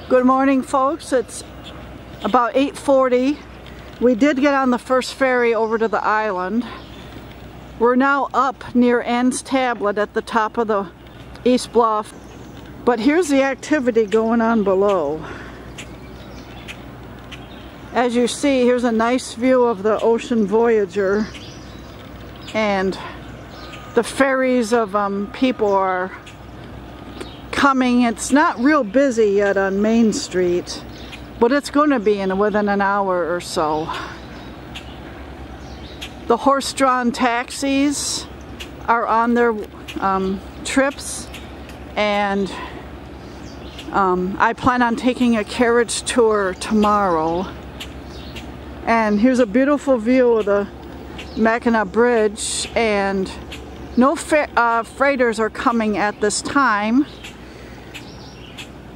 Good morning, folks. It's about 8:40. We did get on the first ferry over to the island. We're now up near Ann's Tablet at the top of the East Bluff. But here's the activity going on below. As you see, here's a nice view of the Ocean Voyager. And the ferries of people are coming. It's not real busy yet on Main Street, but it's going to be within an hour or so. The horse-drawn taxis are on their trips, and I plan on taking a carriage tour tomorrow. And here's a beautiful view of the Mackinac Bridge, and no freighters are coming at this time,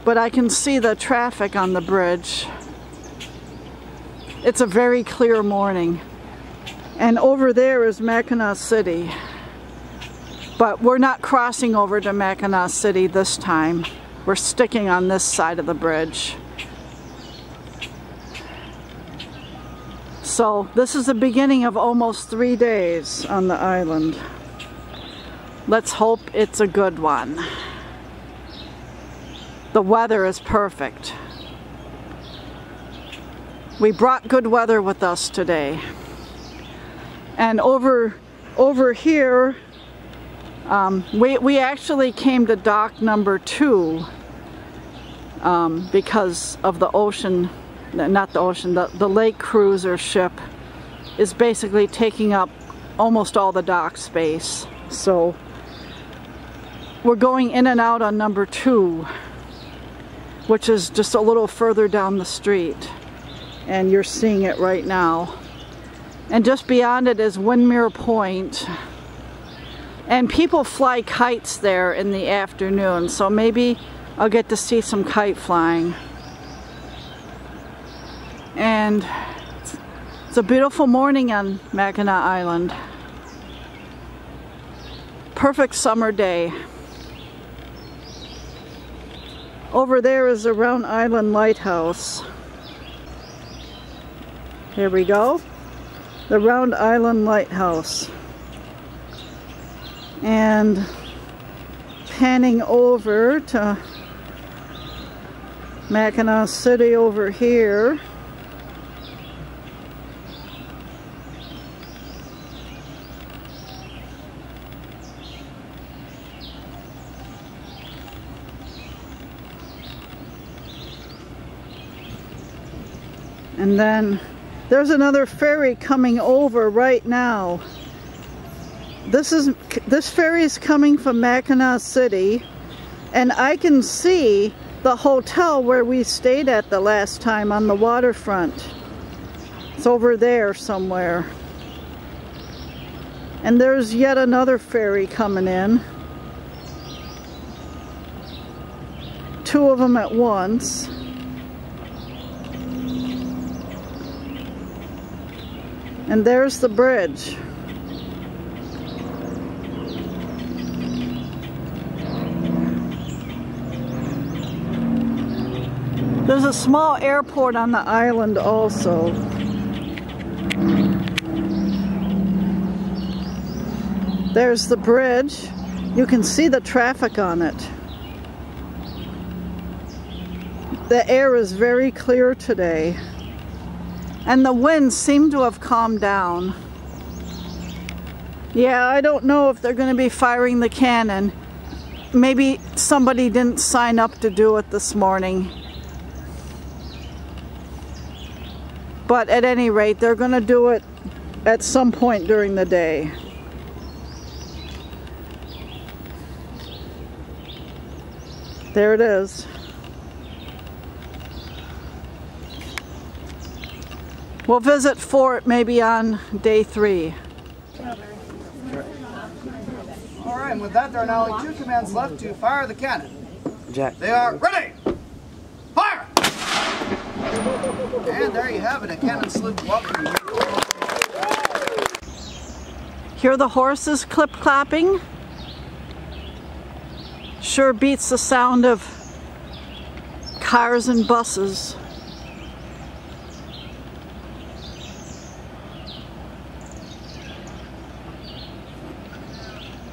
but I can see the traffic on the bridge. It's a very clear morning. And over there is Mackinac City. But we're not crossing over to Mackinac City this time. We're sticking on this side of the bridge. So this is the beginning of almost 3 days on the island. Let's hope it's a good one. The weather is perfect. We brought good weather with us today. And over here, we actually came to dock number 2 because of the ocean, not the ocean, the lake cruiser ship is basically taking up almost all the dock space. So we're going in and out on number 2, which is just a little further down the street. And you're seeing it right now. And just beyond it is Windmere Point. And people fly kites there in the afternoon, so maybe I'll get to see some kite flying. And it's a beautiful morning on Mackinac Island. Perfect summer day. Over there is the Round Island Lighthouse. Here we go. The Round Island Lighthouse. And panning over to Mackinac City over here. And then there's another ferry coming over right now. This ferry is coming from Mackinac City, and I can see the hotel where we stayed at the last time on the waterfront. It's over there somewhere. And there's yet another ferry coming in. 2 of them at once. And there's the bridge. There's a small airport on the island also. There's the bridge. You can see the traffic on it. The air is very clear today. And the winds seem to have calmed down. Yeah, I don't know if they're going to be firing the cannon. Maybe somebody didn't sign up to do it this morning. But at any rate, they're going to do it at some point during the day. There it is. We'll visit Fort maybe on day 3. All right, and with that, there are now only 2 commands left to fire the cannon. Jack. They are ready! Fire! And there you have it, a cannon salute welcoming you. Hear the horses clip-clapping? Sure beats the sound of cars and buses.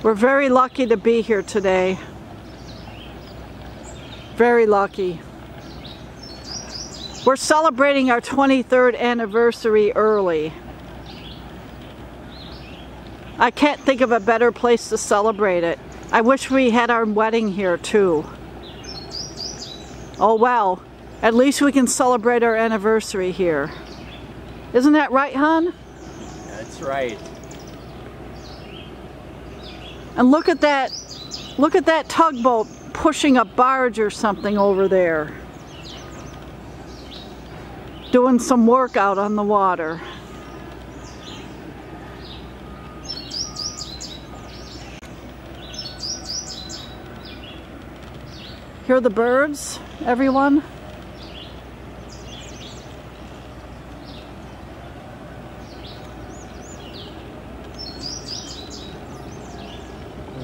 We're very lucky to be here today. Very lucky. We're celebrating our 23rd anniversary early. I can't think of a better place to celebrate it. I wish we had our wedding here too. Oh well, at least we can celebrate our anniversary here. Isn't that right, hon? That's right. And look at that tugboat pushing a barge or something over there. Doing some work out on the water. Hear the birds, everyone?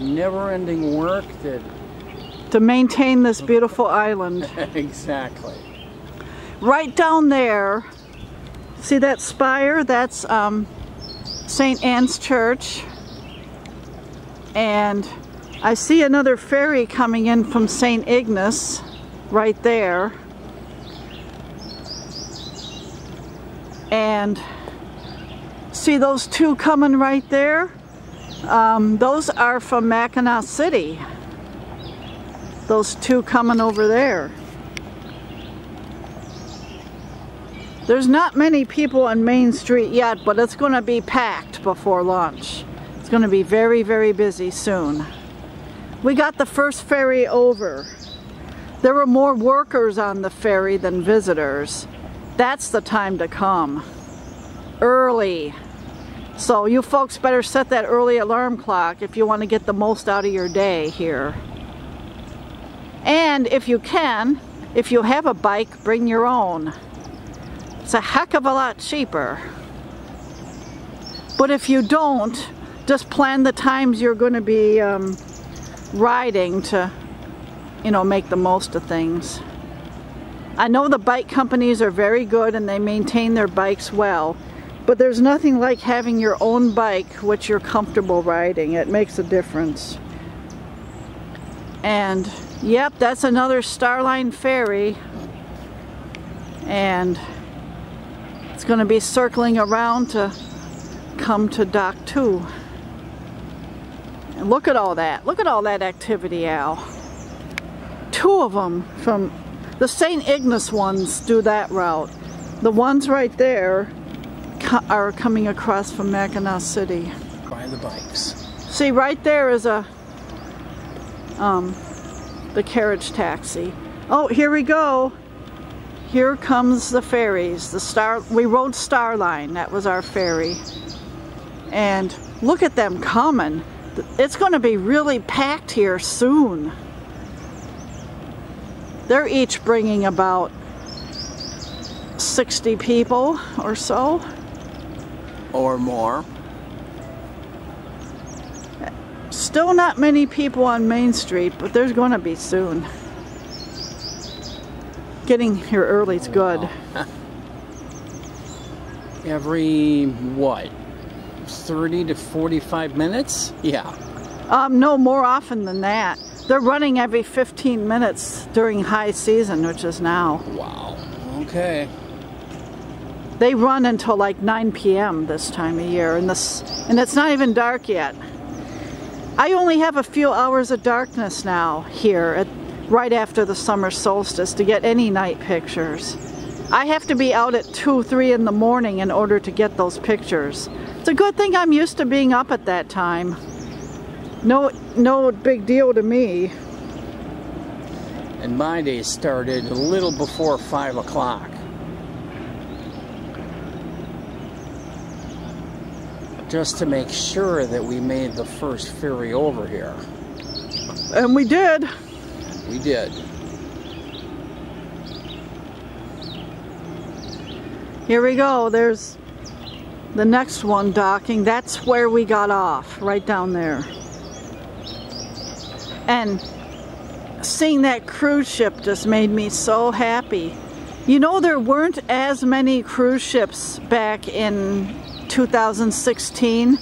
Never-ending work to maintain this beautiful island. Exactly. Right down there, see that spire? That's St. Anne's Church. And I see another ferry coming in from St. Ignace right there. And see those two coming right there? Those are from Mackinac City. Those two coming over there. There's not many people on Main Street yet, but it's going to be packed before lunch. It's going to be very, very busy soon. We got the first ferry over. There were more workers on the ferry than visitors. That's the time to come. Early. So you folks better set that early alarm clock if you want to get the most out of your day here. And if you can, if you have a bike, bring your own. It's a heck of a lot cheaper. But if you don't, just plan the times you're going to be riding to, you know, make the most of things. I know the bike companies are very good and they maintain their bikes well, but there's nothing like having your own bike which you're comfortable riding. It makes a difference. And yep, that's another Starline ferry, and it's going to be circling around to come to Dock 2. And look at all that. Look at all that activity, Al. Two of them from the St. Ignace ones do that route. The ones right there are coming across from Mackinac City. By the bikes. See, right there is a the carriage taxi. Oh, here we go. Here comes the ferries. We rode Starline. That was our ferry. And look at them coming. It's going to be really packed here soon. They're each bringing about 60 people or so. Or more. Still not many people on Main Street, but there's going to be soon. Getting here early is good. Wow. Every, what, 30 to 45 minutes? Yeah. No, more often than that. They're running every 15 minutes during high season, which is now. Wow. Okay. They run until like 9 p.m. this time of year, and it's not even dark yet. I only have a few hours of darkness now here, right after the summer solstice, to get any night pictures. I have to be out at 2, 3 in the morning in order to get those pictures. It's a good thing I'm used to being up at that time. No big deal to me. And my day started a little before 5 o'clock. Just to make sure that we made the first ferry over here. And we did. We did. Here we go. There's the next one docking. That's where we got off, right down there. And seeing that cruise ship just made me so happy. You know, there weren't as many cruise ships back in 2016.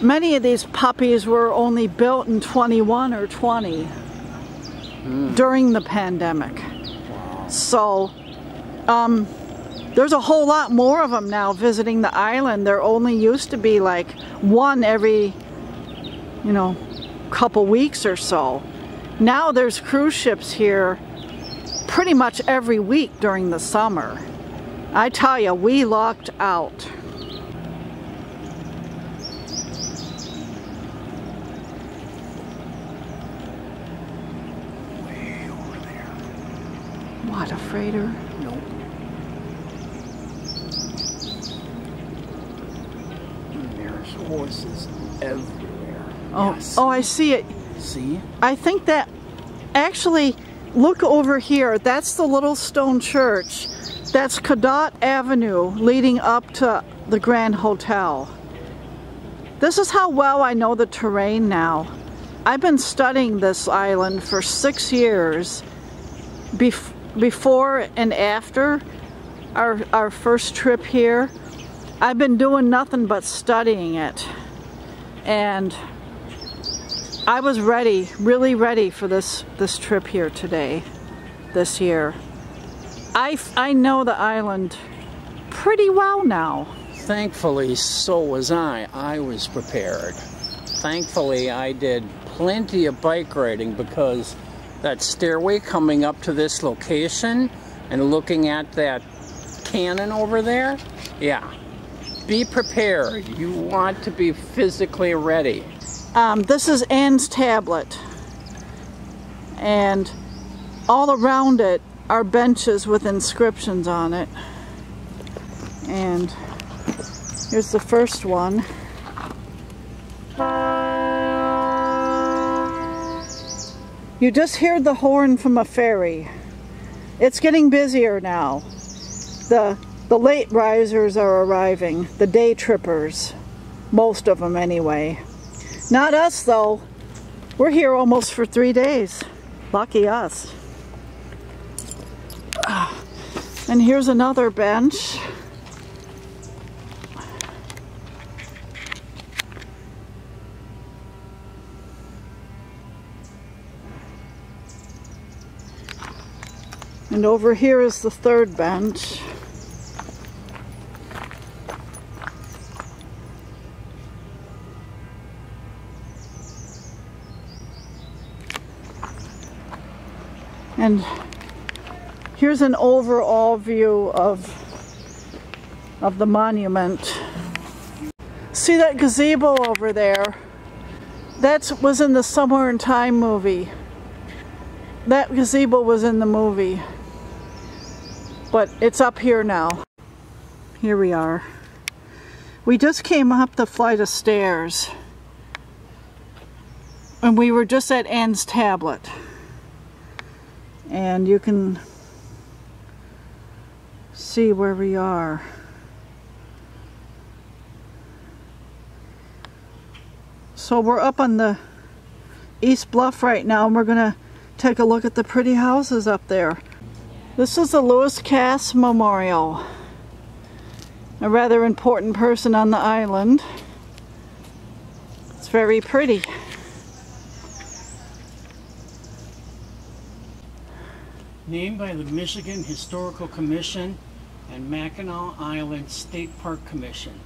Many of these puppies were only built in 21 or 20 during the pandemic. So there's a whole lot more of them now visiting the island. There only used to be like one every, you know, couple weeks or so. Now there's cruise ships here pretty much every week during the summer. I tell you, we lucked out. Way over there. What, a freighter? Nope. There's horses everywhere. Oh, Yeah, oh, I see it. see? I think that, actually, look over here. That's the little stone church. That's Cadott Avenue leading up to the Grand Hotel. This is how well I know the terrain now. I've been studying this island for 6 years before and after our first trip here. I've been doing nothing but studying it. And I was ready, really ready for this trip here today, this year. I know the island pretty well now. Thankfully, so was I. I was prepared. Thankfully, I did plenty of bike riding because that stairway coming up to this location and looking at that cannon over there, yeah. Be prepared. You want to be physically ready. This is Anne's tablet, and all around it are benches with inscriptions on it. And here's the first one. You just heard the horn from a ferry. It's getting busier now. The late risers are arriving, the day trippers, most of them anyway. Not us though. We're here almost for 3 days. Lucky us. And here's another bench. And over here is the third bench. And here's an overall view of the monument. See that gazebo over there? That was in the Somewhere in Time movie. That gazebo was in the movie. But it's up here now. Here we are. We just came up the flight of stairs. And we were just at Anne's tablet. And you can see where we are. So we're up on the East Bluff right now, and we're gonna take a look at the pretty houses up there. This is the Lewis Cass Memorial, a rather important person on the island. It's very pretty. Named by the Michigan Historical Commission and Mackinac Island State Park Commission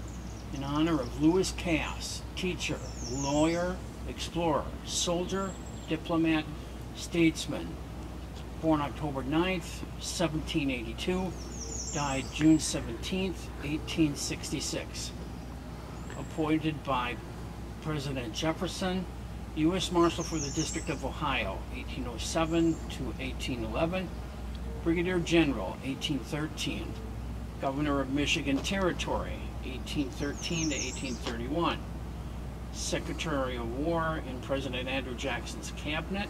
in honor of Lewis Cass, teacher, lawyer, explorer, soldier, diplomat, statesman. Born October 9th, 1782, died June 17th, 1866. Appointed by President Jefferson, U.S. Marshal for the District of Ohio, 1807 to 1811, Brigadier General, 1813, Governor of Michigan Territory, 1813 to 1831, Secretary of War in President Andrew Jackson's cabinet,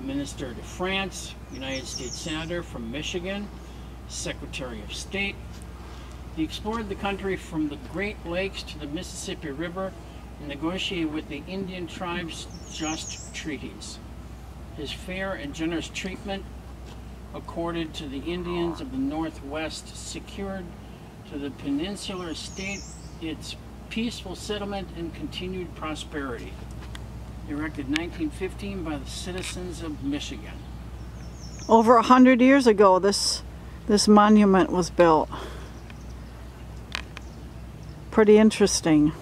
Minister to France, United States Senator from Michigan, Secretary of State. He explored the country from the Great Lakes to the Mississippi River and negotiated with the Indian tribes just treaties. his fair and generous treatment accorded to the Indians of the Northwest secured to the peninsular state its peaceful settlement and continued prosperity. Erected 1915 by the citizens of Michigan. Over 100 years ago, this monument was built. Pretty interesting.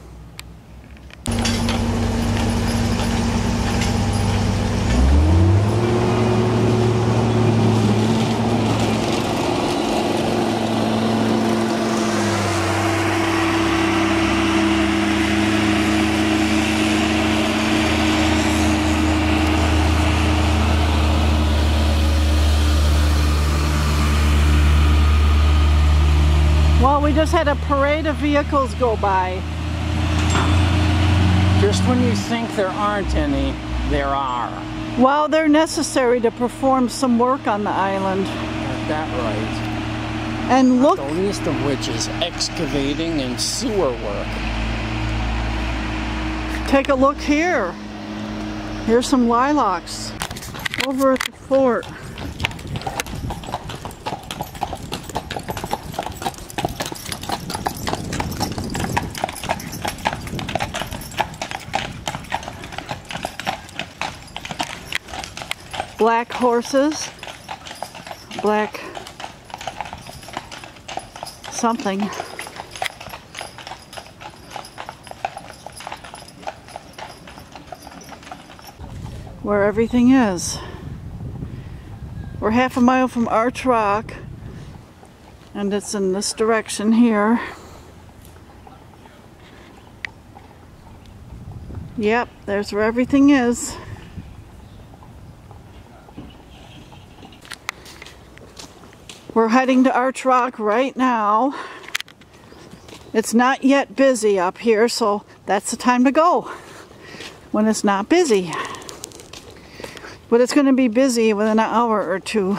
Well, we just had a parade of vehicles go by. Just when you think there aren't any, there are. Well, they're necessary to perform some work on the island. Got that right. And look, The least of which is excavating and sewer work. take a look here. Here's some lilacs over at the fort. Black horses, black something. Where everything is. We're half a mile from Arch Rock, and it's in this direction here. Yep, there's where everything is. We're heading to Arch Rock right now. It's not yet busy up here, so that's the time to go, when it's not busy. But it's going to be busy within an hour or two.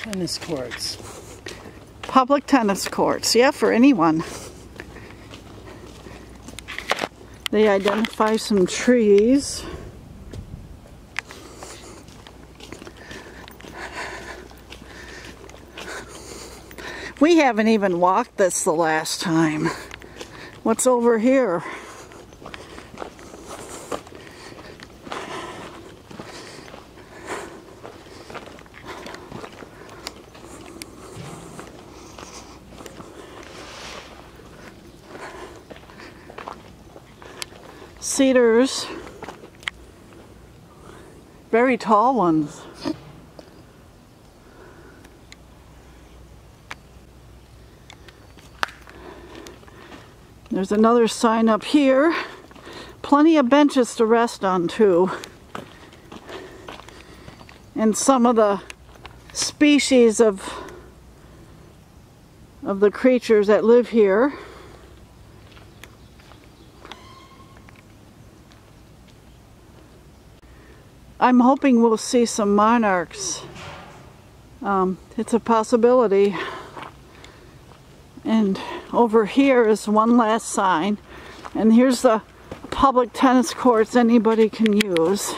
Tennis courts. Public tennis courts, yeah, for anyone. They identify some trees. We haven't even walked this the last time. What's over here? Cedars. Very tall ones. There's another sign up here. Plenty of benches to rest on too. And some of the species of the creatures that live here. I'm hoping we'll see some monarchs. It's a possibility. And over here is one last sign. And here's the public tennis courts anybody can use.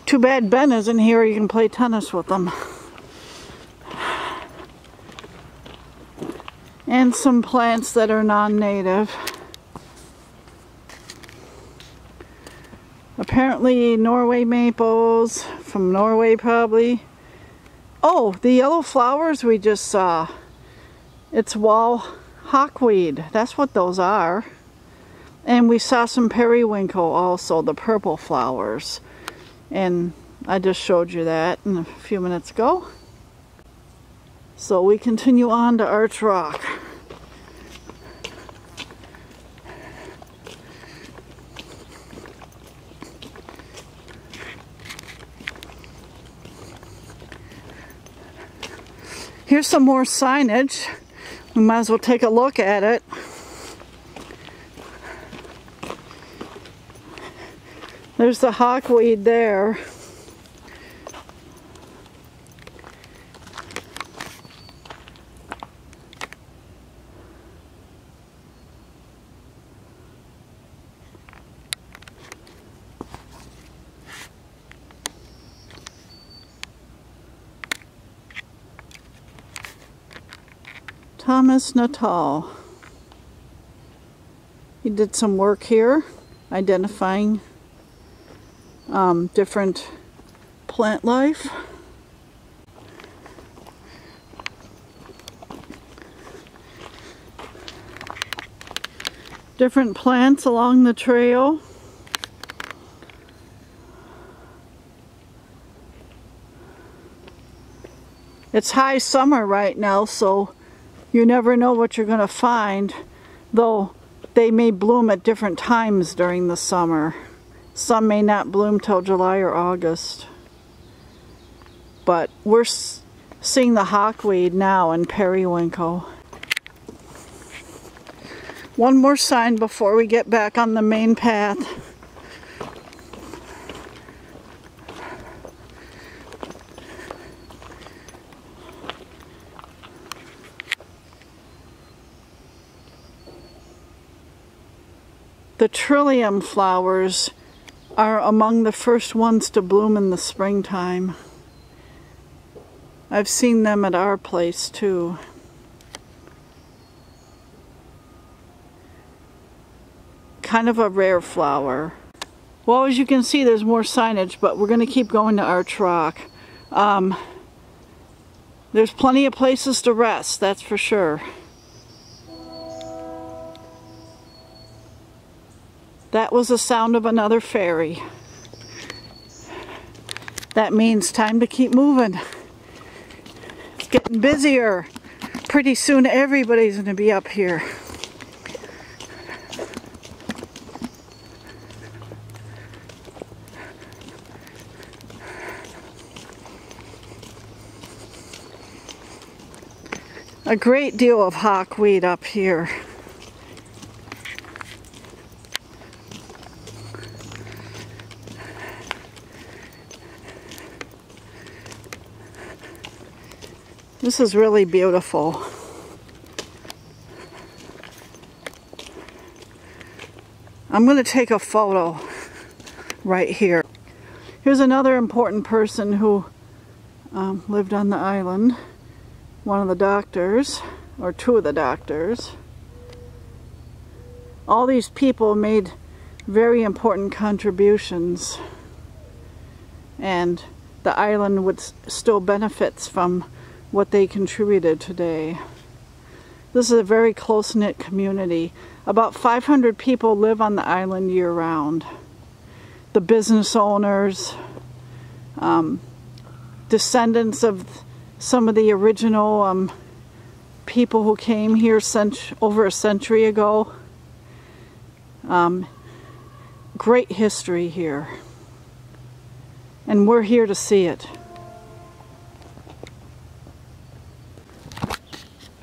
Too bad Ben isn't here. You can play tennis with them. And some plants that are non-native. Apparently Norway maples, from Norway probably. Oh, the yellow flowers we just saw. It's wall hawkweed. That's what those are. And we saw some periwinkle also, the purple flowers. And I just showed you that a few minutes ago. So we continue on to Arch Rock. Here's some more signage. We might as well take a look at it. There's the hawkweed there. Thomas Natal. He did some work here identifying different plant life. Different plants along the trail. It's high summer right now, so you never know what you're going to find, though they may bloom at different times during the summer. Some may not bloom till July or August. But we're seeing the hawkweed now and periwinkle. One more sign before we get back on the main path. The trillium flowers are among the first ones to bloom in the springtime. I've seen them at our place too. Kind of a rare flower. Well, as you can see, there's more signage, but we're going to keep going to Arch Rock. There's plenty of places to rest, that's for sure. That was the sound of another ferry. That means time to keep moving. It's getting busier. Pretty soon everybody's going to be up here. A great deal of hawkweed up here. This is really beautiful. I'm going to take a photo right here. Here's another important person who lived on the island. One of the doctors, or two of the doctors. All these people made very important contributions, and the island still benefits from what they contributed today. This is a very close-knit community. About 500 people live on the island year-round. The business owners, descendants of some of the original people who came here over a century ago. Great history here. And we're here to see it.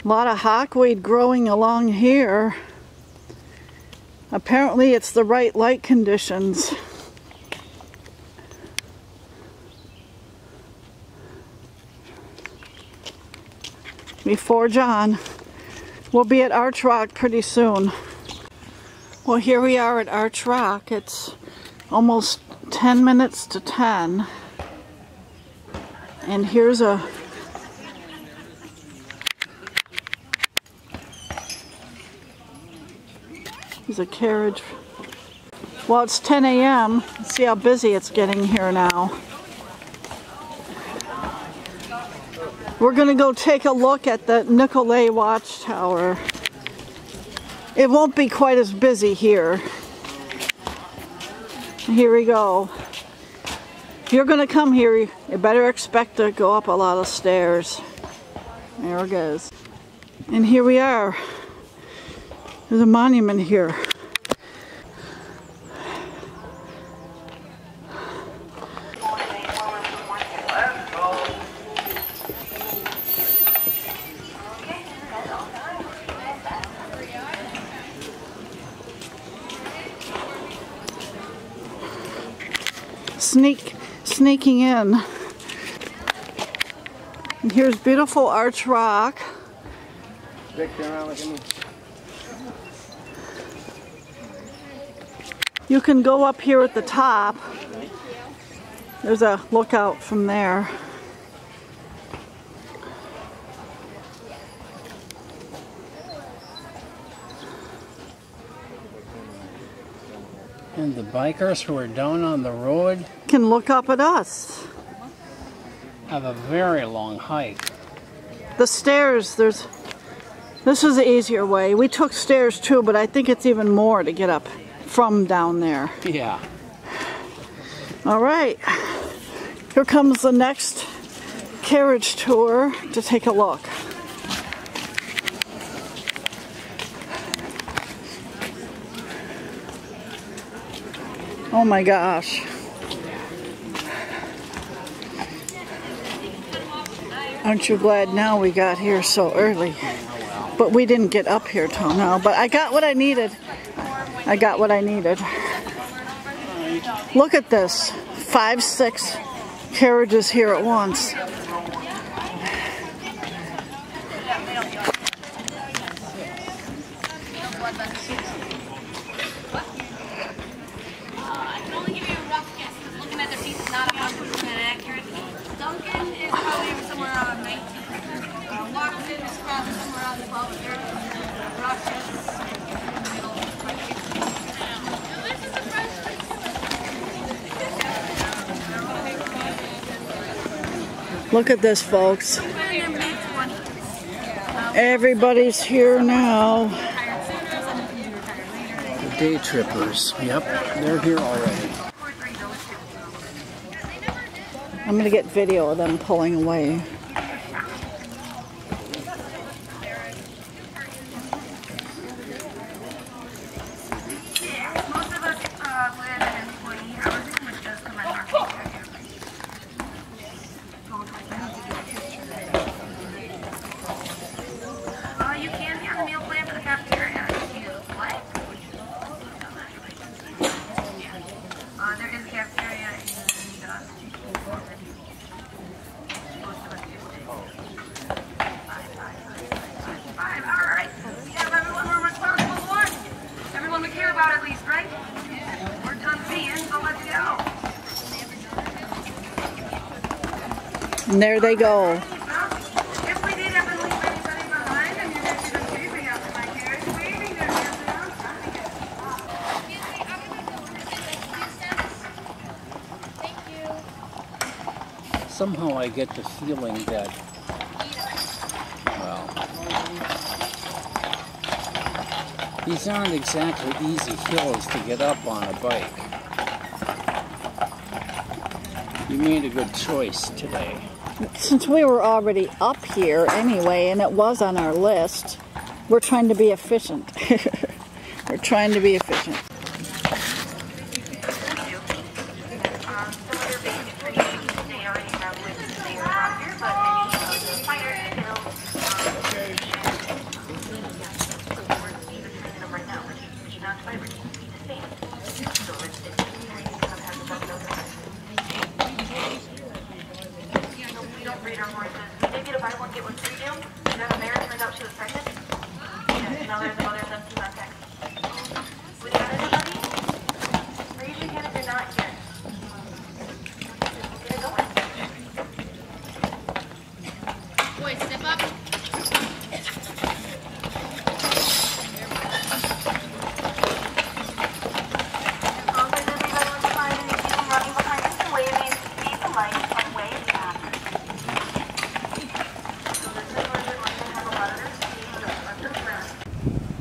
A lot of hawkweed growing along here. Apparently it's the right light conditions. We forge on. We'll be at Arch Rock pretty soon. Well, here we are at Arch Rock. It's almost 10 minutes to 10. And here's a carriage. Well, it's 10 a.m. See how busy it's getting here now. We're going to go take a look at the Nicolay Watchtower. It won't be quite as busy here. Here we go. If you're going to come here, you better expect to go up a lot of stairs. There it goes. And here we are. There's a monument here. Sneaking in. And here's beautiful Arch Rock. You can go up here at the top. There's a lookout from there. And the bikers who are down on the road can look up at us. have a very long hike. The stairs, this is the easier way. We took stairs too, but I think it's even more to get up from down there. Yeah. All right, here comes the next carriage tour to take a look. Oh my gosh. Aren't you glad now we got here so early? But we didn't get up here till now. But I got what I needed. I got what I needed. Look at this. 5, 6 carriages here at once. Look at this, folks. Everybody's here now. The day trippers. Yep, they're here already. I'm going to get video of them pulling away. You can have a meal plan for the cafeteria if you like. There is a cafeteria and five. All right. We have everyone we're responsible for. Everyone we care about at least, right? We're done seeing, so let's go. And there they go. Somehow I get the feeling that, well, these aren't exactly easy hills to get up on a bike. You made a good choice today. Since we were already up here anyway, and it was on our list, we're trying to be efficient. We're trying to be efficient.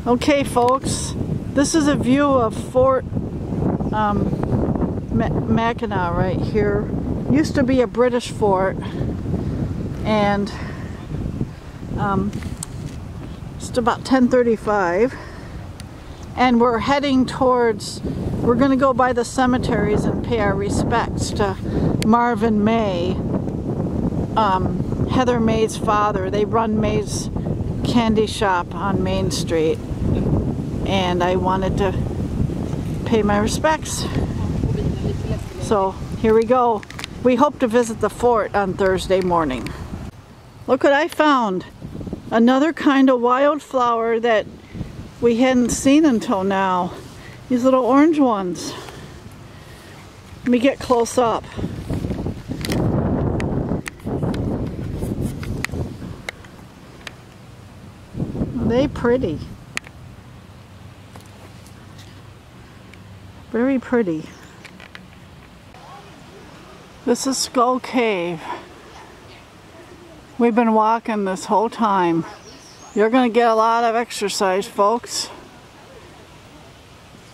Okay, folks, this is a view of Fort Mackinac right here. Used to be a British fort, and it's about 10:35, and we're heading towards, we're going to go by the cemeteries and pay our respects to Marvin May, Heather May's father. They run May's candy shop on Main Street, and I wanted to pay my respects. So here we go. We hope to visit the fort on Thursday morning. Look what I found. Another kind of wildflower that we hadn't seen until now. These little orange ones. Let me get close up. Are they pretty? Very pretty. This is Skull Cave. We've been walking this whole time. You're going to get a lot of exercise, folks.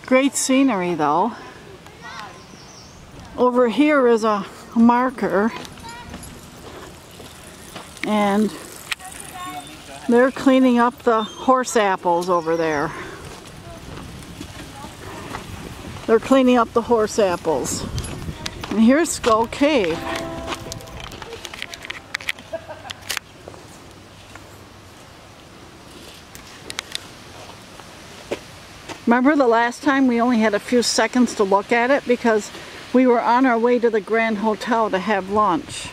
Great scenery though. Over here is a marker, and they're cleaning up the horse apples over there. They're cleaning up the horse apples. And here's Skull Cave. Remember the last time we only had a few seconds to look at it because we were on our way to the Grand Hotel to have lunch.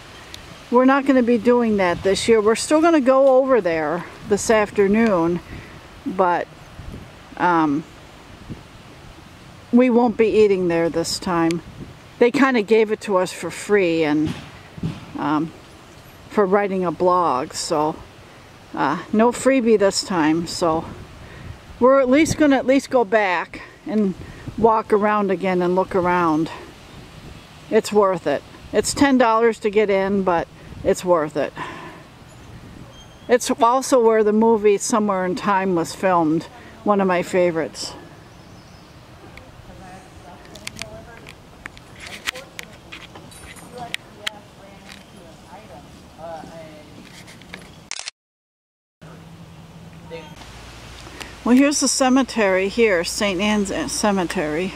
We're not going to be doing that this year. We're still going to go over there this afternoon, but we won't be eating there this time. They kind of gave it to us for free and for writing a blog, so no freebie this time. So we're at least going to go back and walk around again and look around. It's worth it. It's $10 to get in, but it's worth it. It's also where the movie Somewhere in Time was filmed, one of my favorites. Well, here's the cemetery here, St. Anne's Cemetery.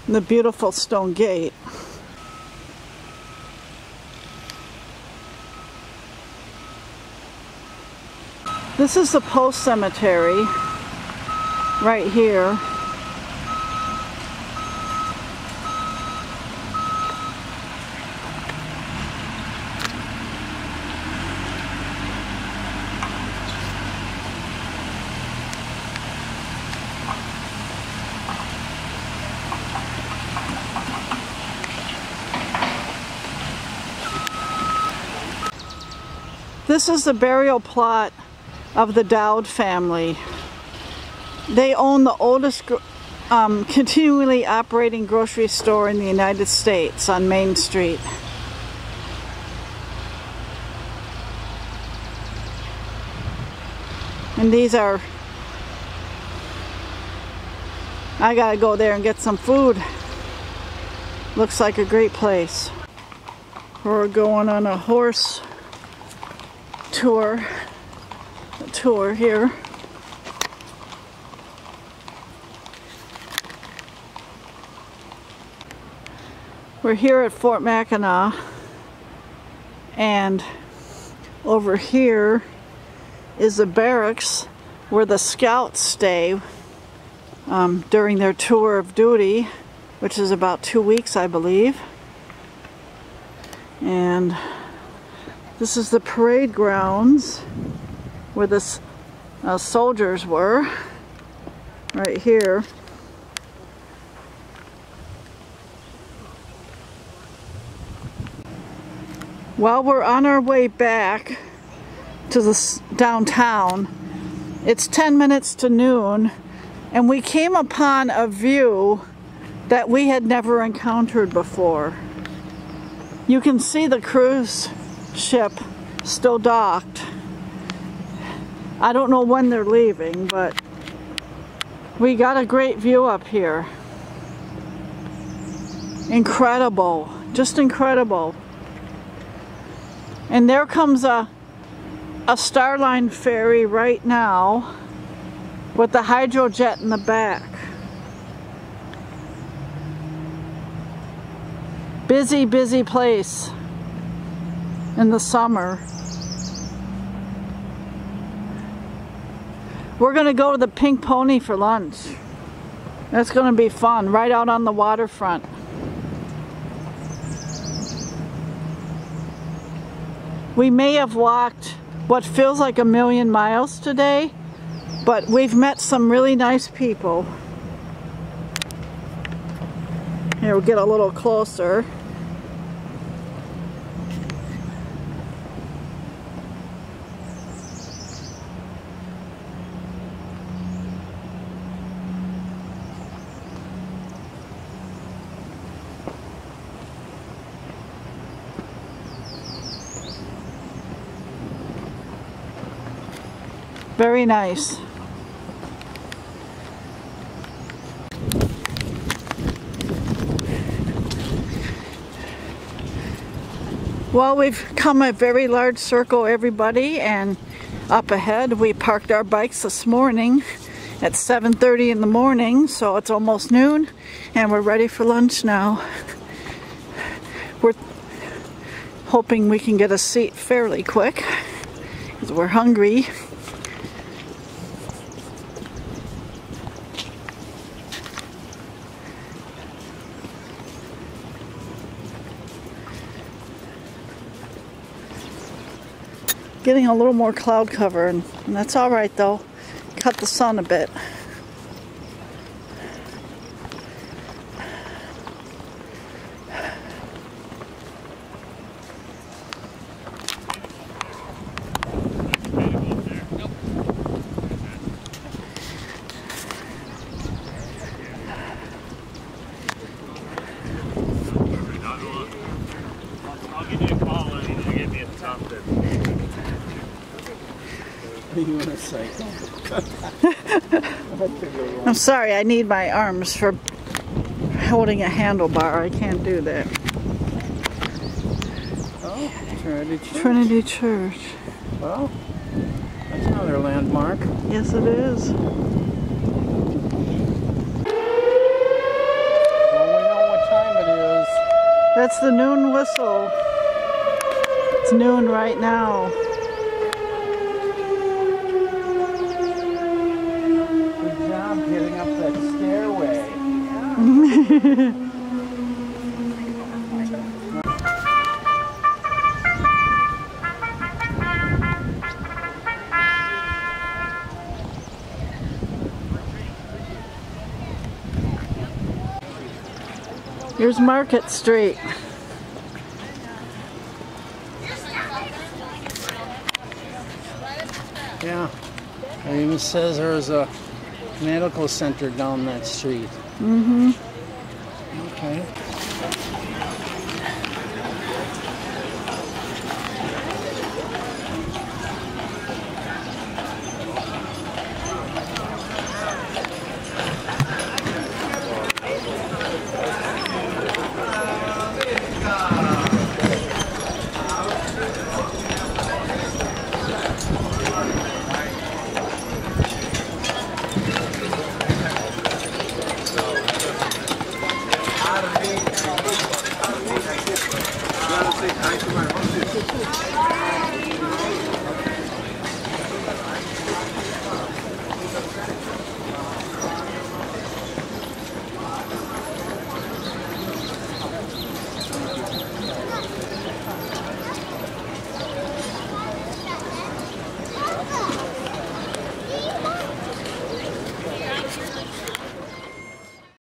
The beautiful stone gate. This is the post cemetery right here. This is the burial plot of the Dowd family. They own the oldest continually operating grocery store in the United States on Main Street. And these are, I gotta go there and get some food. Looks like a great place. We're going on a horse tour here. We're here at Fort Mackinac, and over here is the barracks where the scouts stay during their tour of duty, which is about 2 weeks, I believe. And this is the parade grounds where the soldiers were, right here. While we're on our way back to the downtown, it's 10 minutes to noon, and we came upon a view that we had never encountered before. You can see the cruise ship still docked. I don't know when they're leaving, but we got a great view up here. Incredible, just incredible. And there comes a Starline ferry right now with the hydrojet in the back. Busy, busy place in the summer. We're gonna go to the Pink Pony for lunch. That's gonna be fun, right out on the waterfront. We may have walked what feels like 1,000,000 miles today, but we've met some really nice people. Here, we'll get a little closer. Very nice. Well, we've come a very large circle, everybody, and up ahead we parked our bikes this morning at 7:30 in the morning, so it's almost noon and we're ready for lunch now. We're hoping we can get a seat fairly quick because we're hungry. Getting a little more cloud cover, and that's all right though. Cut the sun a bit. I'll give you a call and you give me a top there. You want to cycle? I'm sorry, I need my arms for holding a handlebar. I can't do that. Oh, Trinity Church. Trinity Church. Well, that's another landmark. Yes, it is. Well, we know what time it is. That's the noon whistle. It's noon right now. Good job getting up that stairway. Here's Market Street. Yeah, it even says there's a medical center down that street. Mm-hmm. Okay.